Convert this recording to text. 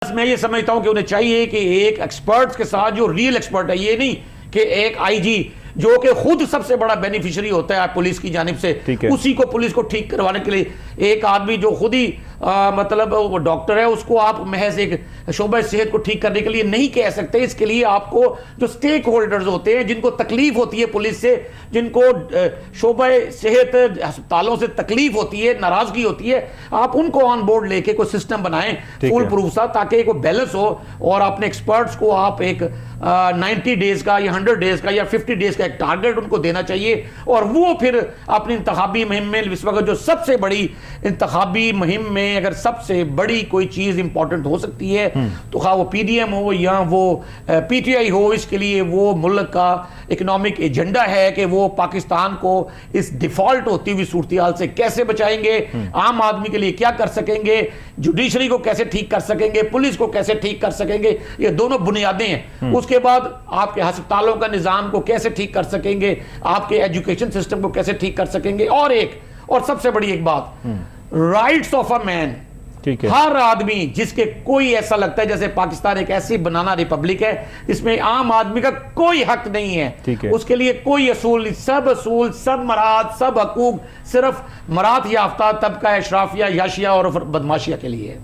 میں یہ سمجھتا ہوں کہ انہیں چاہیے کہ ایک ایکسپرٹس کے ساتھ جو ریل ایکسپرٹ ہے، یہ نہیں کہ ایک آئی جی جو کہ خود سب سے بڑا بینیفیشری ہوتا ہے پولیس کی جانب سے، اسی کو پولیس کو ٹھیک کروانے کے لیے ایک آدمی جو خود ہی مطلب ڈاکٹر ہے، اس کو آپ محض ایک شعبہ صحت کو ٹھیک کرنے کے لیے نہیں کہہ سکتے۔ اس کے لیے آپ کو جو سٹیک ہولڈرز ہوتے ہیں، جن کو تکلیف ہوتی ہے پولیس سے، جن کو شعبہ صحت ہسپتالوں سے تکلیف ہوتی ہے، ناراضگی ہوتی ہے، آپ ان کو آن بورڈ لے کے کوئی سسٹم بنائیں فول پروف سا، تاکہ کوئی بیلنس ہو اور اپنے ایکسپرٹس کو آپ ایک 90 ڈیز کا یا 100 ڈیز کا یا 50 ڈیز کا ایک ٹارگٹ ان کو دینا چاہیے، اور وہ پھر اپنی انتخابی مہم میں اس وقت جو سب سے بڑی انتخابی مہم میں اگر سب سے بڑی کوئی چیز امپورٹنٹ ہو سکتی ہے تو خواہ وہ پی ڈی ایم ہو یا وہ پی ٹی آئی ہو، اس کے لیے وہ ملک کا اکنامک ایجنڈا ہے کہ وہ پاکستان کو اس ڈیفالٹ ہوتی ہوئی صورتحال سے کیسے بچائیں گے، عام آدمی کے لیے کیا کر سکیں گے، جوڈیشری کو کیسے ٹھیک کر سکیں گے، پولیس کو کیسے ٹھیک کر سکیں گے، یہ دونوں بنیادیں ہیں۔ اس کے بعد آپ کے ہسپتالوں کا نظام کو کیسے ٹھیک کر سکیں گے، آپ کے ایجوکیشن سسٹم کو کیسے ٹھیک کر سکیں گے، اور سب سے بڑی ایک بات، رائٹس آف اے مین۔ ہر آدمی جس کے کوئی ایسا لگتا ہے جیسے پاکستان ایک ایسی بنانا ریپبلک ہے جس میں عام آدمی کا کوئی حق نہیں ہے، اس کے لیے کوئی اصول، سب مراد، سب حقوق صرف مراد یافتہ طبقہ اشرافیہ، یاشیہ اور بدماشیہ کے لیے ہے۔